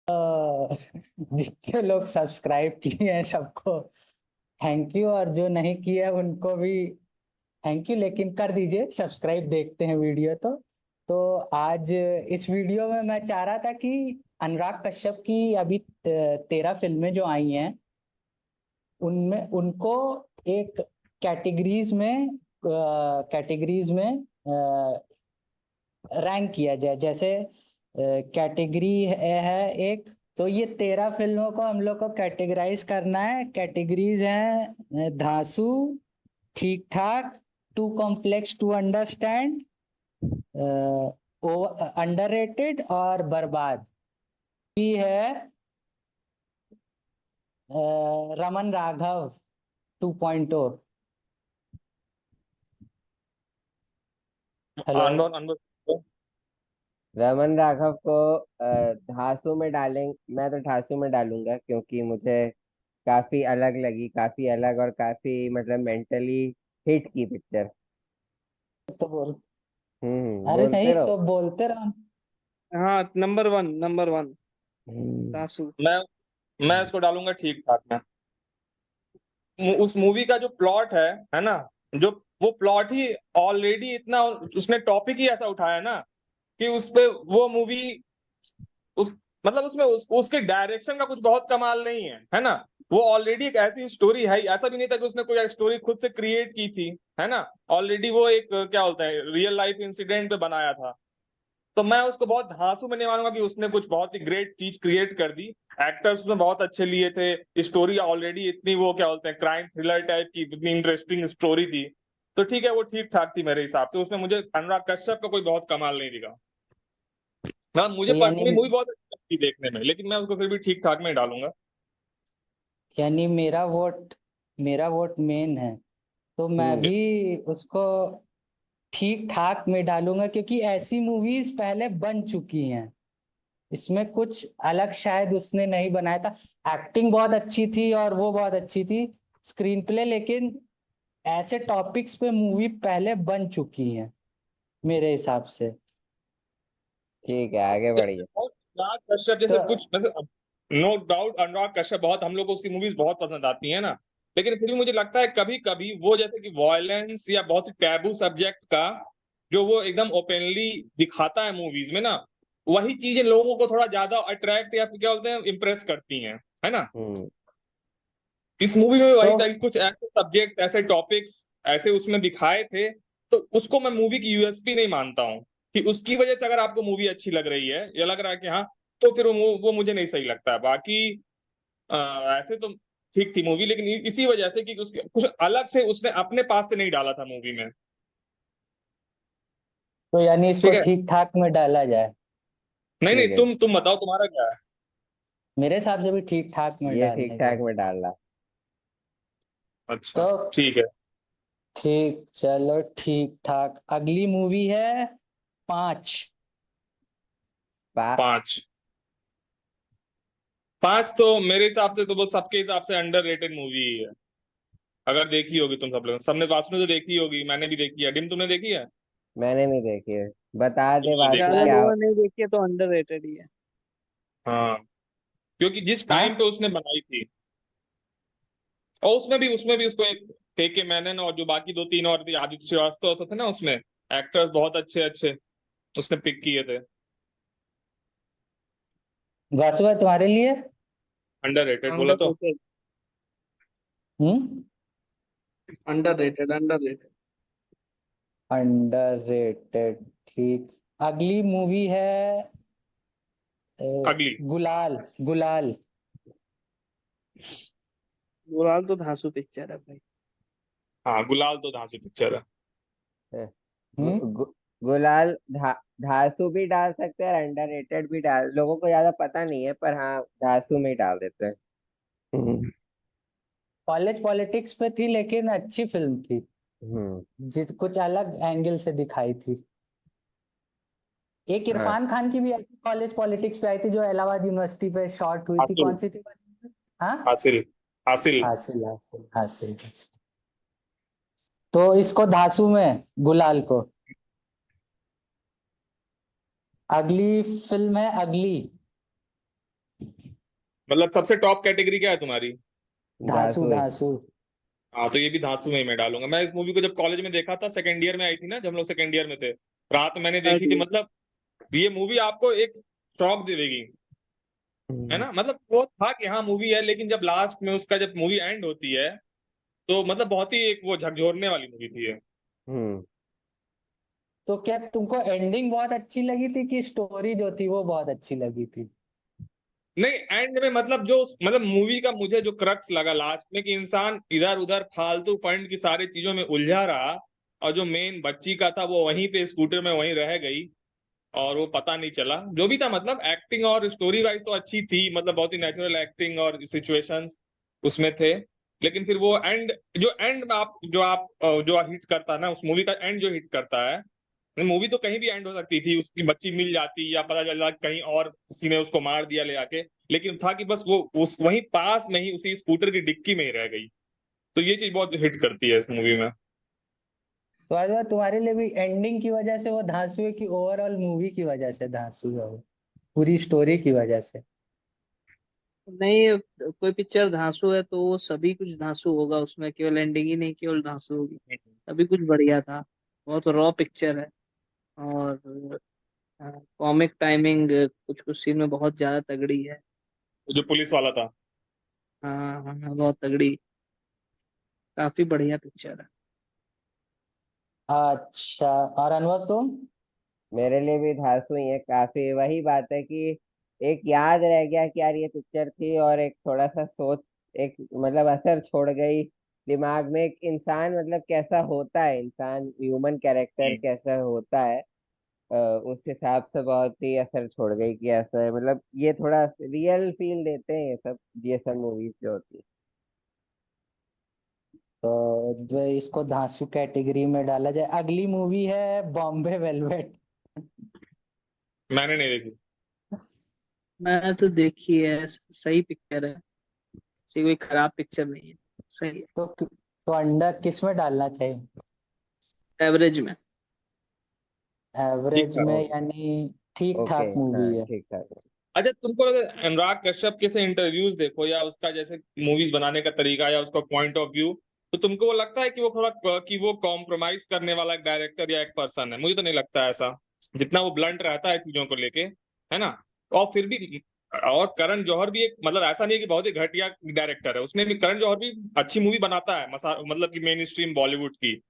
जितने लोग सब्सक्राइब किए हैं सबको थैंक यू, और जो नहीं किए उनको भी थैंक यू, लेकिन कर दीजिए सब्सक्राइब, देखते हैं वीडियो तो आज इस वीडियो में मैं चाह रहा था कि अनुराग कश्यप की अभी 13 फिल्में जो आई हैं उनमें उनको एक कैटेगरीज में रैंक किया जाए। जैसे कैटेगरी है एक, तो ये 13 फिल्मों को हम लोग को कैटेगराइज करना है। कैटेगरीज हैं धांसू, ठीक ठाक, too complex to understand, underrated और बर्बाद। भी है रमन राघव 2.0। हेलो। अनमोल अनमोल रमन राघव को धांसू में डालेंगे। मैं तो धांसू में डालूंगा क्योंकि मुझे काफी अलग लगी, काफी अलग और काफी मतलब मेंटली हिट की पिक्चर। तो बोल। अरे बोलते नहीं रहो। तो बोलते रहो। हाँ, नंबर वन हम्म, तासु। मैं इसको डालूंगा ठीक ठाक में। उस मूवी का जो प्लॉट है ना, जो वो प्लॉट ही ऑलरेडी इतना, उसने टॉपिक ही ऐसा उठाया ना कि उस पे वो मूवी उस मतलब उसमें उसके डायरेक्शन का कुछ बहुत कमाल नहीं है ना। वो ऑलरेडी एक ऐसी स्टोरी है, ऐसा भी नहीं था कि उसने कोई स्टोरी खुद से क्रिएट की थी, है ना। ऑलरेडी वो एक क्या बोलते हैं, रियल लाइफ इंसिडेंट पे बनाया था। तो मैं उसको बहुत धांसू में नहीं मानूंगा कि उसने कुछ बहुत ही ग्रेट चीज क्रिएट कर दी। एक्टर्स उसमें बहुत अच्छे लिए थे, स्टोरी ऑलरेडी इतनी वो क्या बोलते हैं, क्राइम थ्रिलर टाइप की इतनी इंटरेस्टिंग स्टोरी थी। तो ठीक है, वो ठीक ठाक थी मेरे हिसाब से। उसमें मुझे अनुराग कश्यप का कोई बहुत कमाल नहीं दिखा। मतलब मुझे तो यानी पर्सनली मूवी बहुत अच्छी लगती देखने में, लेकिन मैं उसको फिर भी ठीक ठाक में ही डालूंगा। यानी मेरा वोट मेन है, तो मैं हम्म, भी उसको ठीक ठाक में डालूंगा, क्योंकि ऐसी मूवीज पहले बन चुकी हैं। इसमें कुछ अलग शायद उसने नहीं बनाया था। एक्टिंग बहुत अच्छी थी और वो बहुत अच्छी थी, स्क्रीन प्ले, लेकिन ऐसे टॉपिक्स पे मूवी पहले बन चुकी हैं मेरे हिसाब से। ठीक है, आगे बढ़िए। अनुराग कश्यप जैसे तो कुछ मतलब, नो डाउट अनुराग कश्यप बहुत, हम लोग को उसकी मूवीज बहुत पसंद आती है ना। लेकिन फिर भी मुझे लगता है कभी कभी वो जैसे कि वॉयलेंस या बहुत ही टैबू सब्जेक्ट का जो वो एकदम ओपनली दिखाता है मूवीज में ना, वही चीजें लोगों को थोड़ा ज्यादा अट्रैक्ट या फिर क्या बोलते हैं, इम्प्रेस करती हैं, है ना। हम्म इस मूवी में तो वही था कि कुछ ऐसे सब्जेक्ट, ऐसे टॉपिक्स ऐसे उसमें दिखाए थे। तो उसको मैं मूवी की यूएसपी नहीं मानता हूँ कि उसकी वजह से अगर आपको मूवी अच्छी लग रही है या लग रहा है कि हाँ, तो फिर वो मुझे नहीं सही लगता है। बाकी ऐसे तो ठीक थी मूवी, लेकिन इसी वजह से कि उसके कुछ अलग से उसने अपने पास से नहीं डाला था मूवी में। तो यानी इसको ठीक है। ठीक ठाक में डाला जाए। नहीं नहीं, ठीक है, तुम बताओ तुम्हारा क्या है। मेरे हिसाब से भी ठीक ठाक में ये ठीक डालने का। ठाक में डालना। अच्छा तो ठीक है। ठीक, चलो ठीक ठाक। अगली मूवी है 5। पा 5। 5 तो मेरे हिसाब से तो वो सबके हिसाब से अंडररेटेड मूवी ही है। अगर देखी होगी तुम सब लोग, सबने, वासुने तो देखी होगी, मैंने भी देखी है। डिम तुमने देखी है? मैंने नहीं देखी है। बता दे तुमने वासु देखी ज्यादा है? क्या। लोगों ने देखी है तो अंडररेटेड ही है। हाँ, क्योंकि जिस टाइम पे हाँ, उसने बनाई थी, और उसमें भी उसको एक के मैनन और जो बाकी दो तीन और भी, आदित्य श्रीवास्तव होते थे ना उसमें, एक्टर्स बहुत अच्छे अच्छे उसने पिक किए थे। वासुदेव तुम्हारे लिए। अंडररेटेड बोला तो। अंडररेटेड। हम्म। अंडररेटेड। अंडररेटेड। ठीक। अगली मूवी है अगली। गुलाल। गुलाल। गुलाल तो धांसू पिक्चर है भाई। हाँ, गुलाल तो धांसू पिक्चर है। गु, हम्म। गु, गुलाल धासु भी डाल सकते हैं और अंडररेटेड भी डाल। लोगों को ज्यादा पता नहीं है पर हाँ, धासु में ही डाल देते हैं। कॉलेज पॉलिटिक्स पे थी, लेकिन अच्छी फिल्म थी, हम्म जित कुछ अलग एंगल से दिखाई थी। एक हाँ, इरफान खान की भी ऐसी कॉलेज पॉलिटिक्स पे आई थी, जो इलाहाबाद यूनिवर्सिटी पे शॉर्ट हुई थी। हासिल। कौन सी थी? हाँ, हासिल। हासिल। हासिल हासिल हासिल। तो इसको धांसू में, गुलाल को। अगली फिल्म है अगली। मतलब सबसे टॉप कैटेगरी क्या है तुम्हारी? धांसू धांसू ही। धांसू। हाँ तो ये भी धांसू में ही मैं डालूंगा। मैं इस मूवी को जब कॉलेज में देखा था, सेकंड ईयर में आई थी ना, जब हम लोग सेकंड ईयर में थे, रात मैंने देखी थी। अरे मतलब ये मूवी आपको एक शॉक दे देगी, है ना। मतलब वो था कि हाँ मूवी है, लेकिन जब लास्ट में उसका जब मूवी एंड होती है तो मतलब बहुत ही एक वो झकझोरने वाली मूवी थी ये। हम्म। तो क्या तुमको एंडिंग बहुत अच्छी लगी थी कि स्टोरी जो थी वो बहुत अच्छी लगी थी? नहीं, एंड में मतलब जो मतलब मूवी का मुझे जो क्रक्स लगा लास्ट में, कि इंसान इधर उधर फालतू फंड की सारी चीजों में उलझा रहा, और जो मेन बच्ची का था वो वहीं पे स्कूटर में वहीं रह गई, और वो पता नहीं चला जो भी था। मतलब एक्टिंग और स्टोरी वाइज तो अच्छी थी, मतलब बहुत ही नेचुरल एक्टिंग और सिचुएशंस उसमें थे। लेकिन फिर वो एंड, जो एंड में आप जो हिट करता है ना, उस मूवी का एंड जो हिट करता है, मूवी तो कहीं भी एंड हो सकती थी, उसकी बच्ची मिल जाती या पता चल जाता कहीं और किसी ने उसको मार दिया ले आके, लेकिन था कि बस वो उस वहीं पास में ही उसी स्कूटर की डिक्की में ही रह गई। तो ये चीज बहुत हिट करती है इस मूवी में। तो आज बात तुम्हारे लिए भी एंडिंग की वजह से वो धांसू है कि ओवरऑल मूवी की वजह से धांसू है वो, पूरी स्टोरी की वजह से? नहीं, कोई पिक्चर धांसू है तो वो सभी कुछ धांसू होगा उसमें, केवल एंडिंग ही नहीं केवल धांसू होगी। सभी कुछ बढ़िया था। बहुत रॉ पिक्चर है। और कॉमिक टाइमिंग कुछ कुछ सीन में बहुत ज्यादा तगड़ी है। जो पुलिस वाला था। हाँ हाँ हाँ, बहुत तगड़ी। काफी बढ़िया पिक्चर है। अच्छा, और अनुभव तुम? मेरे लिए भी धांसू ही है। काफी वही बात है कि एक याद रह गया कि यार ये पिक्चर थी, और एक थोड़ा सा सोच, एक मतलब असर छोड़ गई दिमाग में। एक इंसान मतलब कैसा होता है, इंसान ह्यूमन कैरेक्टर हम्म। कैसा होता है, उस हिसाब से बहुत ही असर छोड़ गई कि ऐसा है। मतलब ये थोड़ा रियल फील देते हैं ये सब मूवीज जो होती है। तो जो इसको धांसू कैटेगरी में डाला जाए, अगली मूवी है बॉम्बे वेलवेट। मैंने नहीं देखी। मैंने तो देखी है। सही पिक्चर है। ऐसी कोई खराब पिक्चर नहीं है। सही तो अंडर किस में डालना चाहिए? है। एवरेज में। ठीक एवरेज था। में यानी ठीक ओके। ठाक मूवी हाँ है? ठीक ठाक है। अच्छा, तुमको अनुराग कश्यप के से इंटरव्यूज देखो, या उसका जैसे मूवीज बनाने का तरीका या उसका पॉइंट ऑफ व्यू, तो तुमको वो लगता है कि वो थोड़ा कि वो कॉम्प्रोमाइज करने वाला एक डायरेक्टर या एक पर्सन है? मुझे तो नहीं लगता है ऐसा, जितना वो ब्लंट रहता है चीजों को लेके, है ना। और फिर भी, और करण जौहर भी एक, मतलब ऐसा नहीं है कि बहुत ही घटिया डायरेक्टर है, उसमें भी करण जौहर भी अच्छी मूवी बनाता है, मतलब कि मेन स्ट्रीम बॉलीवुड की।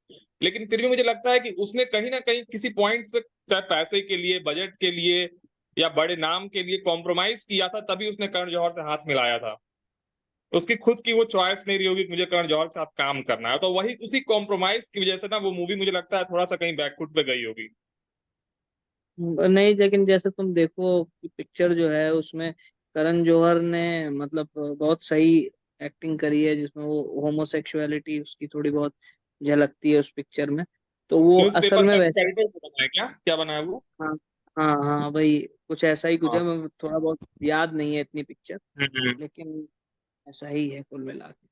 लेकिन फिर भी मुझे लगता है कि उसने कहीं ना कहीं किसी पॉइंट्स पे, चाहे पैसे के लिए, बजट के लिए, या बड़े नाम के लिए कॉम्प्रोमाइज किया था, तभी उसने करण जौहर से हाथ मिलाया था। उसकी खुद की वो चॉइस नहीं रही होगी कि मुझे करण जौहर के साथ काम करना है, तो वही उसी कॉम्प्रोमाइज की वजह से ना वो मूवी मुझे लगता है थोड़ा सा कहीं बैकफुट पे गई होगी। नहीं, लेकिन जैसे तुम देखो कि पिक्चर जो है उसमें करण जौहर ने मतलब बहुत सही एक्टिंग करी है, जिसमें वो होमोसेक्सुअलिटी उसकी थोड़ी बहुत झलकती है उस पिक्चर में। तो वो असल न्यूज़पेपर में का वैसे। कैरेक्टर को बनाया, क्या क्या बनाया वो? हाँ हाँ हाँ भाई, कुछ ऐसा ही कुछ हाँ। है। मैं थोड़ा बहुत याद नहीं है इतनी पिक्चर। हम्म। लेकिन ऐसा ही है कुल मिला के।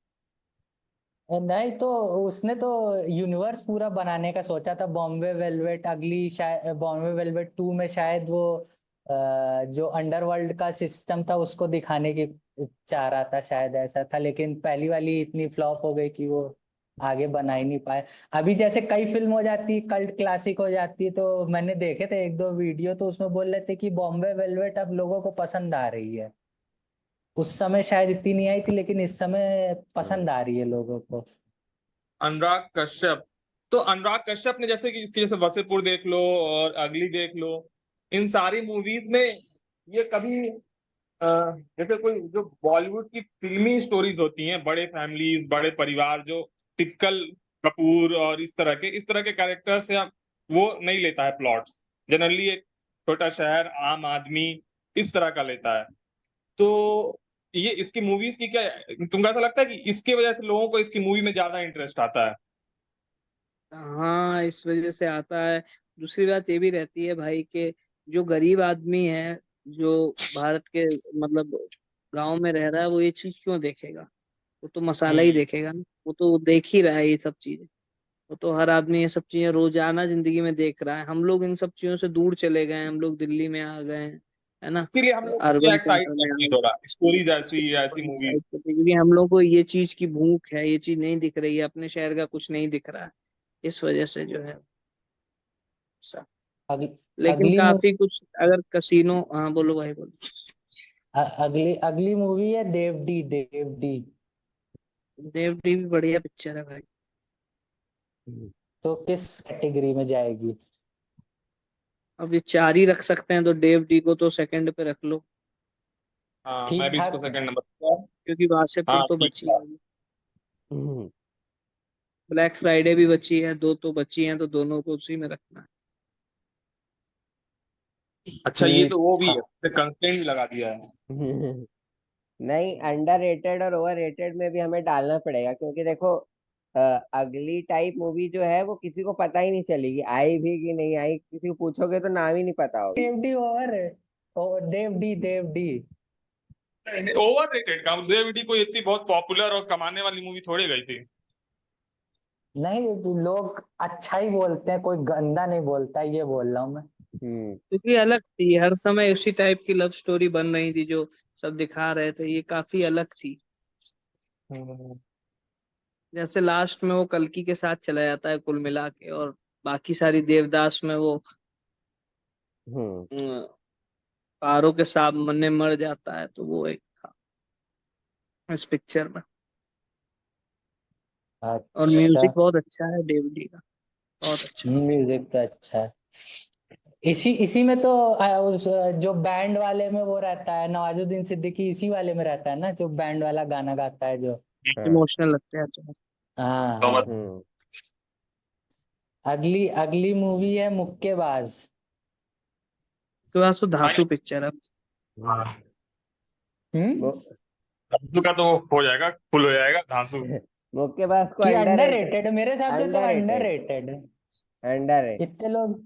नहीं तो उसने तो यूनिवर्स पूरा बनाने का सोचा था बॉम्बे वेलवेट। अगली शायद बॉम्बे वेलवेट 2 में शायद वो जो अंडरवर्ल्ड का सिस्टम था उसको दिखाने की चाह रहा था, शायद ऐसा था। लेकिन पहली वाली इतनी फ्लॉप हो गई कि वो आगे बना ही नहीं पाए। अभी जैसे कई फिल्म हो जाती, कल्ट क्लासिक हो जाती, तो मैंने देखे थे एक दो वीडियो, तो उसमें बोल रहे थे कि बॉम्बे वेलवेट अब लोगों को पसंद आ रही है। उस समय शायद इतनी नहीं आई थी, लेकिन इस समय हम्म। पसंद आ रही है लोगों को। अनुराग कश्यप, तो अनुराग कश्यप ने जैसे कि इसकी जैसे वसेपुर देख लो और अगली देख लो, इन सारी मूवीज में ये कभी जैसे कोई जो बॉलीवुड की फिल्मी स्टोरीज होती हैं, बड़े फैमिलीज, बड़े परिवार, जो टिपिकल कपूर और इस तरह के कैरेक्टर से आप वो नहीं लेता है प्लॉट्स। जनरली एक छोटा शहर, आम आदमी, इस तरह का लेता है। तो ये इसकी मूवीज की क्या, तुमको ऐसा लगता है कि इसकी वजह से लोगों को इसकी मूवी में ज्यादा इंटरेस्ट आता है? हाँ, इस वजह से आता है। दूसरी बात ये भी रहती है भाई कि जो गरीब आदमी है, जो भारत के मतलब गांव में रह रहा है, वो ये चीज क्यों देखेगा? वो तो मसाला ही हम्म। देखेगा ना। वो तो देख ही रहा है ये सब चीजें। वो तो हर आदमी ये सब चीजें रोजाना जिंदगी में देख रहा है। हम लोग इन सब चीजों से दूर चले गए हैं। हम लोग दिल्ली में आ गए हैं। है ना, इसीलिए हम लोग भी अर्बन एक्साइट सेंटर में करते हैं हम थोड़ा, स्टोरीज ऐसी ऐसी बड़ी मूवीज। एक्साइट करते हैं, क्योंकि हम लोग को ये चीज की भूख है, ये चीज नहीं दिख रही है, अपने शहर का कुछ नहीं दिख रहा है, इस वजह से जो है ऐसा। अगली लेकिन अगली काफी कुछ अगर कसीनो, हाँ बोलो भाई बोलो। अगली अगली मूवी है देवडी। देवडी देवटी भी बढ़िया पिक्चर है भाई। तो किस कैटेगरी में जाएगी? अब ये 4 ही रख सकते हैं, तो देव डी को तो सेकंड पे रख लो, हाँ, मैं ठीक भी इसको ठाक। Second number. क्योंकि वासेपुर हाँ तो ठीक बची था। है, ब्लैक फ्राइडे भी बची है, 2 तो बची हैं, तो दोनों को उसी में रखना है। अच्छा, ये तो ठीक वो भी था। है, कंस्ट्रेंट भी लगा दिया है। नहीं, अंडर रेटेड और ओवर रेटेड में भी हमें डालना पड़ेगा, क्योंकि देखो अ, अगली टाइप मूवी जो है वो किसी को पता ही नहीं चलेगी आई भी कि नहीं आई, किसी को पूछोगे तो नाम ही नहीं पता होगा। देवडी ओवर है। ओ देवडी देवडी। ओवर रेटेड का देवडी कोई इतनी बहुत पॉपुलर और कमाने वाली मूवी थोड़ी गई थी। नहीं, लोग अच्छा ही बोलते हैं, कोई गंदा नहीं बोलता, ये बोल रहा हूँ मैं। हम्म। क्योंकि अलग थी, हर समय उसी टाइप की लव स्टोरी बन रही थी जो सब दिखा रहे थे, ये काफी अलग थी। हम्म। जैसे लास्ट में वो कल्कि के साथ चला जाता है कुल मिला के, और बाकी सारी देवदास में वो हम्म। पारो के सामने मर जाता है, तो वो एक था इस पिक्चर में। और अच्छा। म्यूजिक बहुत अच्छा है डेविडी का, बहुत अच्छा। म्यूजिक तो अच्छा है। इसी इसी में तो जो बैंड वाले में वो रहता है, नवाजुद्दीन सिद्दीकी इसी वाले में रहता है ना, जो बैंड वाला गाना गाता है जो। हाँ। इमोशनल लगता है अच्छा। हाँ समझ। हाँ। हम्म। अगली अगली मूवी है मुक्केबाज। उसके बाद तो भाई, धांसू पिक्चर है। हाँ, हम्म। वो धांसू का तो हो जाएगा, फुल हो जाएगा धांसू। मुक्केबाज को कि अंडर अंडर रेटेड। रेटेड, मेरे हिसाब से तो अंडर अंडर रेटेड। रेटेड है। Under rated. इतने लोग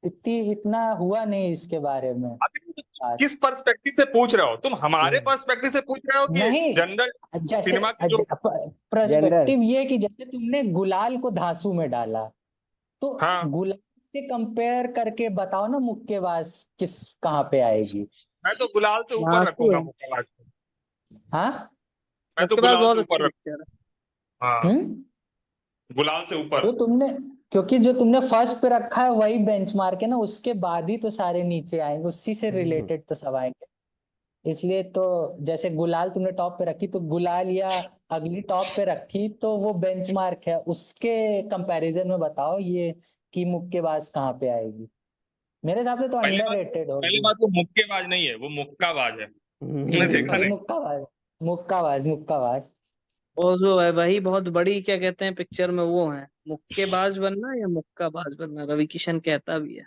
इतना हुआ नहीं इसके बारे में अभी बात। किस पर्सपेक्टिव से पूछ रहे हो तुम, हमारे पर्सपेक्टिव से पूछ रहे हो कि नहीं, जनरल जैसे सिनेमा की जो। जनरल। पर्सपेक्टिव ये कि जैसे तुमने गुलाल को धांसू में डाला, तो हाँ, गुलाल से कंपेयर करके बताओ ना मुक्केबाज किस कहाँ पे आएगी? मैं तो गुलाल से ऊपर धांसू रखूंगा है, मुक्केबाज को। हाँ। मैं तो उसके बाद गुलाल बहुत से अच्छी ऊपर रख। पिक्चर है। हाँ, हम्म। गुलाल से ऊपर। तो तुमने, क्योंकि जो तुमने फर्स्ट पे रखा है वही बेंचमार्क है ना, उसके बाद ही तो सारे नीचे आएंगे, उसी से रिलेटेड तो सब आएंगे। इसलिए तो जैसे गुलाल तुमने टॉप पे रखी, तो गुलाल या अगली टॉप पे रखी, तो वो बेंचमार्क है, उसके कंपैरिजन में बताओ ये कि मुक्केबाज कहाँ पे आएगी। मेरे हिसाब से तो अंडर रेटेड पहली होगी। बात वो मुक्केबाज नहीं है, वो मुक्काबाज है। तुमने देखा वही नहीं? मुक्काबाज। मुक्काबाज मुक्काबाज। और जो है वही बहुत बड़ी क्या कहते हैं पिक्चर में वो है, मुक्केबाज बनना या मुक्काबाज बनना, रवि किशन कहता भी है।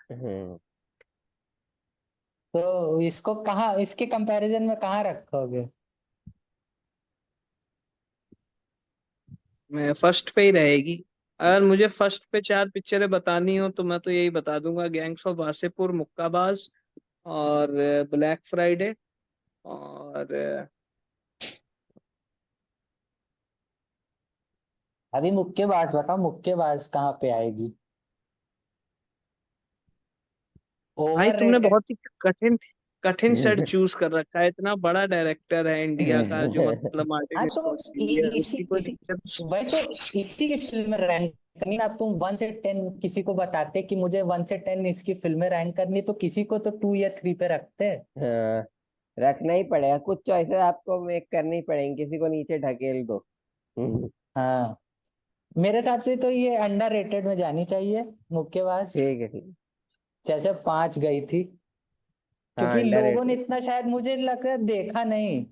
तो इसको कहाँ, इसके कंपैरिजन में कहाँ रखोगे? मैं फर्स्ट पे ही रहेगी। अगर मुझे फर्स्ट पे 4 पिक्चरें बतानी हो तो मैं तो यही बता दूंगा, गैंग्स ऑफ वासेपुर, मुक्काबाज, और ब्लैक फ्राइडे, और अभी मुक्केबाज बताओ, मुक्केबाज कहाँ पे आएगी? भाई ओवर तुमने रेटेड। बहुत ही कठिन कठिन सेट चूज कर रखा है, इतना बड़ा डायरेक्टर है इंडिया का जो मतलब हाँ मार्टिन तो स्कॉर्सेज़ी है, इसी उसकी कोई इसी पिक्चर। वही तो, इसी की फिल्म रैंक करनी ना। तुम 1 से 10 किसी को बताते कि मुझे 1 से 10 इसकी फिल्में रैंक करनी, तो किसी को तो 2 या 3 पे रखते। हाँ, रखना ही पड़ेगा, कुछ चॉइसेस आपको मेक करनी पड़ेंगी, किसी को नीचे ढकेल दो। हाँ, मेरे हिसाब से तो ये अंडर रेटेड में जानी चाहिए मुक्केबाज। ठीक है, ठीक है। जैसे 5 गई थी, हाँ, क्योंकि अंडर लोगों ने रेटेड। इतना शायद मुझे लग रहा है देखा नहीं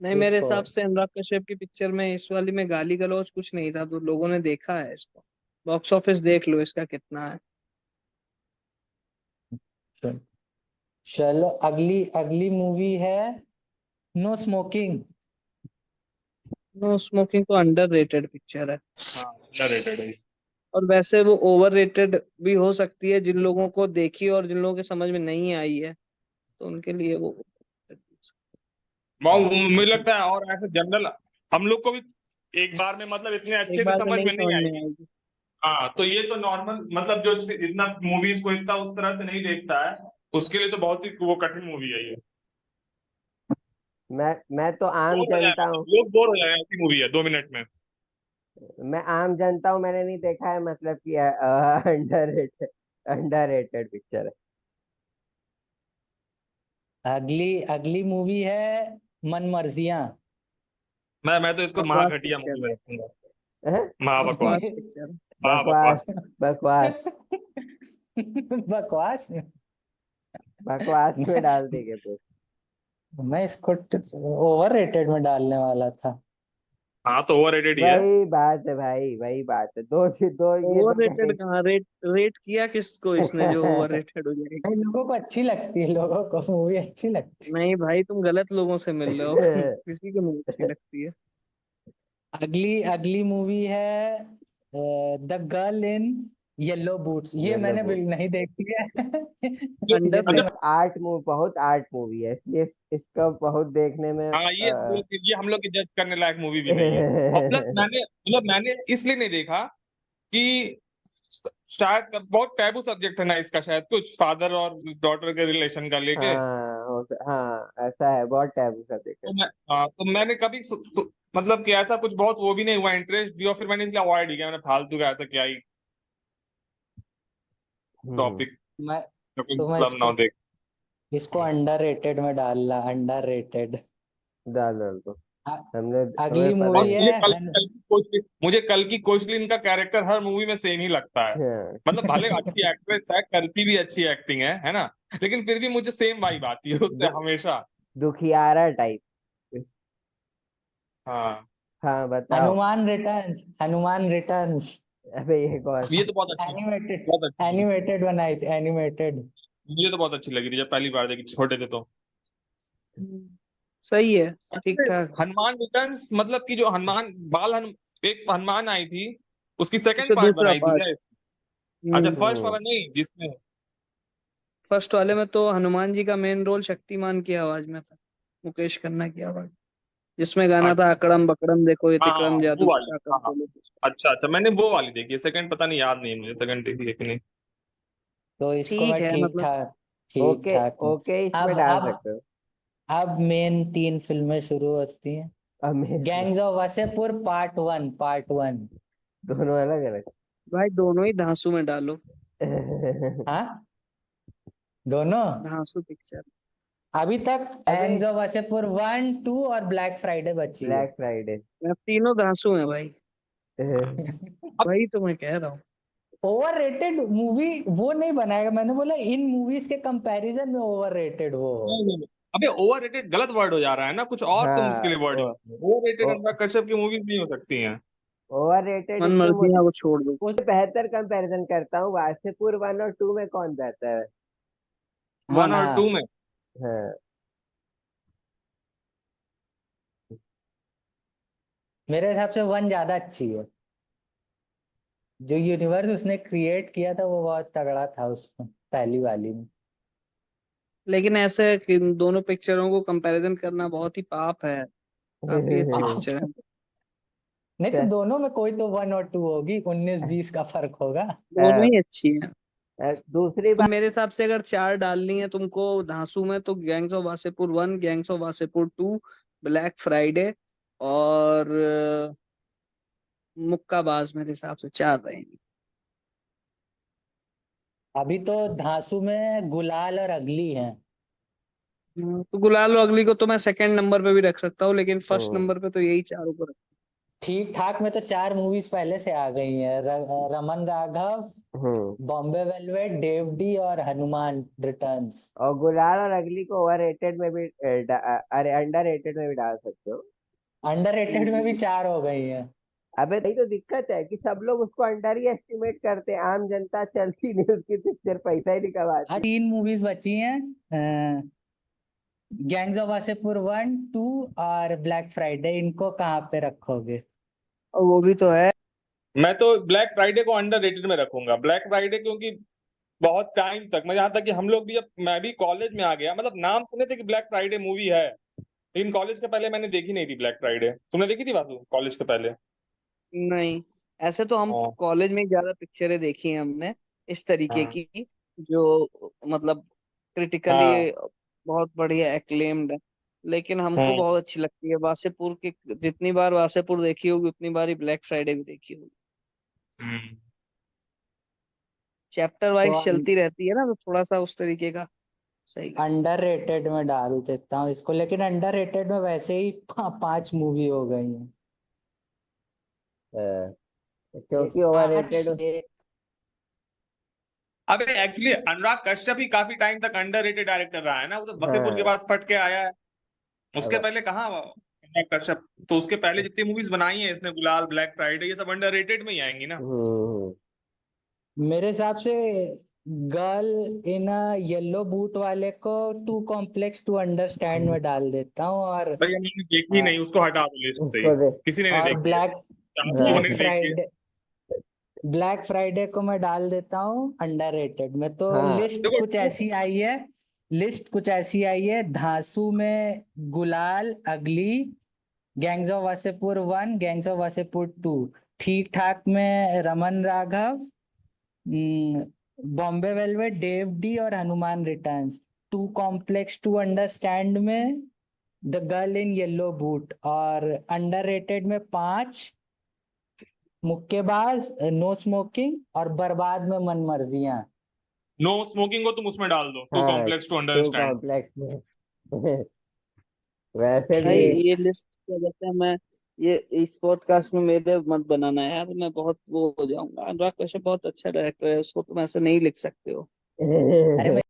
नहीं, मेरे इसको। हिसाब से अनुराग कश्यप की पिक्चर में इस वाली में गाली गलौज कुछ नहीं था, तो लोगों ने देखा है इसको। बॉक्स ऑफिस देख लो इसका कितना है। चलो अगली अगली मूवी है नो स्मोकिंग। नो स्मोकिंग तो अंडर रेटेड पिक्चर है। हाँ, अंडररेटेड है। और वैसे वो ओवर रेटेड भी हो सकती है, जिन लोगों को देखी और जिन लोगों के समझ में नहीं आई है, तो उनके लिए वो। मुझे लगता है, और ऐसे जनरल हम लोग को भी एक बार में मतलब इतने एक अच्छे से बार में समझ नहीं में नहीं समझ में आएगी। आएगी। हाँ, तो ये तो नॉर्मल मतलब जो इतना मूवीज को इतना उस तरह से नहीं देखता है, उसके लिए तो बहुत ही वो कठिन मूवी है ये। मैं तो आम बोर हो जाए, जनता हूँ। मतलब लोग बोर हो जाए, ऐसी मूवी है 2 मिनट में। मैं आम जनता हूँ, मैंने नहीं देखा है, मतलब कि अंडर रेटेड पिक्चर है। अगली अगली मूवी है मन मर्जियां। मैं तो इसको बकवास महाघटिया मूवी पिक्चर, में रखूंगा। हैं? महाबकवास। बकवास पिक्चर। बकवास। महाबकवास। बकवास। बकवास में बकवास में मैं डाल देंगे तो। मैं इसको ओवर रेटेड में डालने वाला था। हाँ तो ओवर रेटेड ही है। वही बात है भाई, वही बात है, दो से दो ये ओवर तो रेटेड कहाँ, रेट रेट किया किसको इसने जो ओवर कहे। रेटेड हो जाएगी? नहीं, लोगों को अच्छी लगती है, लोगों को मूवी अच्छी लगती नहीं भाई, तुम गलत लोगों से मिल रहे हो। किसी को नहीं अच्छी लगती है। है। अगली अगली मूवी है the girl in yellow boots. ये येलो मैंने बुक। नहीं देखी है। ये ये अंडर तो अच्छा। आर्ट मूवी, बहुत आर्ट मूवी है, इसलिए इसका बहुत देखने में हाँ ये हम लोग की जज करने लायक मूवी भी नहीं है। और प्लस मैंने इसलिए नहीं देखा कि शायद बहुत टैबू सब्जेक्ट है ना इसका, शायद कुछ फादर और डॉटर के रिलेशन का लेके। हाँ हाँ, ऐसा है, बहुत टैबू सा देखा। तो मैंने कभी मतलब कि ऐसा कुछ बहुत वो भी नहीं हुआ इंटरेस्ट भी, और फिर मैंने इसलिए अवॉइड ही किया। मैंने फालतू का ऐसा क्या ही हम्म। टॉपिक मैं तो मैं मतलब ना देख। इसको अंडर रेटेड में डाल रहा, अंडर रेटेड। डाल डाल दो। हमने हमें अगली पता और मूवी नहीं। है मुझे कल की कोचलिन का कैरेक्टर हर मूवी में सेम ही लगता है। हाँ, मतलब भले अच्छी एक्ट्रेस है, करती भी अच्छी एक्टिंग है ना, लेकिन फिर भी मुझे सेम वाइब आती है उससे दु, हमेशा। दुखियारा टाइप। हाँ। हाँ बताओ। Hanuman returns, Hanuman returns. अबे ये कौन। ये तो बहुत अच्छी, एनिमेटेड, बहुत अच्छी लगी। एनिमेटेड बनाई थी, एनिमेटेड। मुझे तो बहुत अच्छी लगी थी जब पहली बार देखी, छोटे थे तो। सही है, ठीक अरे, ठाक। हनुमान रिटर्न्स मतलब कि जो हनुमान एक हनुमान आई थी, उसकी सेकंड अच्छा, पार्ट दूसरा बनाई थी पार्ट। क्या? अच्छा, हम्म। फर्स्ट हम्म। वाला नहीं जिसमें। फर्स्ट वाले में तो हनुमान जी का मेन रोल शक्तिमान की आवाज में था, मुकेश खन्ना की आवाज, जिसमें गाना था अच्छा। अकड़म बकड़म देखो ये हाँ हाँ तिकड़म वो जादू की वाली, ताकत हाँ हाँ। बोलो। अच्छा अच्छा, मैंने वो वाली देखी है, सेकंड पता नहीं, याद नहीं है मुझे सेकंड देखी है कि नहीं। तो इसको ठीक मैं है ठीक मतलब। ठाक, ठीक ओके। ठाक में। ओके, इसमें अब डाल अब सकते हो। अब मेन 3 फिल्में शुरू होती हैं। Amazing. Gangs of Wasseypur part 1, part 1। दोनों अलग अलग। भाई दोनों ही धांसू में डालो। हाँ, दोनों। धांसू पिक्चर। अभी तक अबे गैंग्स ऑफ वासेपुर 1, 2 और ब्लैक फ्राइडे बची है। Black Friday. मैं तीनों धांसू हैं भाई। अब वही तो मैं कह रहा हूँ। ओवर रेटेड मूवी वो नहीं बनाएगा, मैंने बोला इन मूवीज के कंपैरिजन में ओवर रेटेड वो हो। नहीं, नहीं, नहीं। अबे ओवर रेटेड गलत वर्ड हो जा रहा है ना, कुछ और तुम उसके हाँ, लिए वर्ड यूज करो। ओवर रेटेड अनुराग कश्यप की मूवीज नहीं हो सकती हैं। ओवर रेटेड मन इसमें मर्जी है वो छोड़ दो। उस बेहतर कंपैरिजन करता हूँ, वासेपुर 1 और 2 में कौन बेहतर है। वन 1, और टू हाँ। में। हाँ। मेरे हिसाब से 1 ज्यादा अच्छी है। जो यूनिवर्स उसने क्रिएट किया था वो बहुत तगड़ा था उसमें, पहली वाली में। लेकिन ऐसे कि इन दोनों पिक्चरों को कंपैरिजन करना बहुत ही पाप है। काफी अच्छी हाँ। पिक्चर है। नहीं तो दोनों में कोई तो 1 और 2 होगी, 19-20 का फर्क होगा। दोनों ही अच्छी हैं। दूसरी तो बात। मेरे हिसाब से अगर चार डालनी है तुमको धांसू में, तो gangs of Wasseypur 1, gangs of Wasseypur 2, black Friday और मुक्काबाज, मेरे हिसाब से चार रहेंगी। अभी तो धांसू में गुलाल और अगली है। तो गुलाल और अगली को तो मैं सेकंड नंबर पे भी रख सकता हूँ, लेकिन फर्स्ट हम्म। नंबर पे तो यही चारों को ठीक ठाक में तो 4 मूवीज पहले से आ गई हैं, रमन राघव, हम्म। बॉम्बे वेलवेट, देवडी और हनुमान रिटर्न्स। और गुलाल और अगली को ओवर रेटेड में भी अरे अंडर रेटेड में भी डाल सकते हो। अंडर रेटेड में भी रखेंगे। 4 हो गई हैं। अबे यही तो दिक्कत है कि सब लोग उसको अंडर ही एस्टिमेट करते हैं, आम जनता चलती नहीं उसकी पिक्चर, पैसा ही नहीं हाँ, कमाती। 3 मूवीज बची हैं, गैंग्स ऑफ वासेपुर 1, 2 और ब्लैक फ्राइडे। इनको कहाँ पे रखोगे? और वो भी तो है। मैं तो ब्लैक फ्राइडे को अंडर रेटेड में रखूंगा। ब्लैक फ्राइडे क्योंकि बहुत टाइम तक, मैं यहाँ तक कि हम लोग भी, जब मैं भी कॉलेज में आ गया, मतलब नाम सुने थे कि ब्लैक फ्राइडे मूवी है, लेकिन कॉलेज के पहले मैंने देखी नहीं थी ब्लैक फ्राइडे। तुमने देखी थी बाबू कॉलेज के पहले? नहीं, ऐसे तो हम हाँ कॉलेज में ही ज्यादा पिक्चरें देखी हैं हमने, इस तरीके हाँ की, जो मतलब क्रिटिकली बहुत बढ़िया एक्लेम्ड है, लेकिन हमको हम्म। बहुत अच्छी लगती है वासेपुर की। जितनी बार वासेपुर देखी होगी उतनी बार ही ब्लैक फ्राइडे भी देखी होगी। हम्म। चैप्टर तो वाइज चलती रहती है ना, तो थोड़ा सा उस तरीके का सही। अंडररेटेड में डाल देता हूँ इसको, लेकिन अंडररेटेड में वैसे ही 5 मूवी हो गई हैं। क्योंकि पांच ओवररेटेड। अबे एक्चुअली अनुराग कश्यप ही काफी टाइम तक अंडररेटेड डायरेक्टर रहा है ना, वो तो वसेपुर के हाँ। बाद फट के आया है। उसके अब पहले कहाँ अनुराग कश्यप, तो उसके पहले जितनी मूवीज बनाई है इसने, गुलाल, ब्लैक फ्राइडे, ये सब अंडररेटेड में ही आएंगी ना। हम्म। मेरे हिसाब से girl in a yellow boot वाले को टू कॉम्प्लेक्स टू अंडरस्टैंड में डाल देता हूँ, भाई मैंने देखी अ, नहीं, उसको हटा दो लिस्ट से ही। उसको दे। किसी ने नहीं और देखी है, चारों लोगों हाँ। ने ब्लैक नहीं देखी है। फ्राइडे ब्लैक फ्राइडे को मैं डाल देता हूँ अंडररेटेड में। तो हाँ। लिस्ट देखो कुछ ऐसी आई है, धांसू में Gulaal, ugly, gangs of Wasseypur 1, gangs of Wasseypur 2, ठीक ठाक में रमन राघव, बॉम्बे वेलवेट, डेव डी और Hanuman returns, too complex to understand में the girl in yellow boot, और अंडररेटेड में 5 मुक्केबाज, नो स्मोकिंग और बर्बाद में मन मर्जियां। नो स्मोकिंग को तुम उसमें डाल दो, टू हाँ। Complex too to understand. Complex में। वैसे भाई भी। ये लिस्ट क्या कहते हैं, मैं ये इस पॉडकास्ट में मेरे मत बनाना है यार, मैं बहुत वो हो जाऊंगा। अनुराग कश्यप बहुत अच्छा डायरेक्टर है, उसको तुम ऐसे नहीं लिख सकते हो। अरे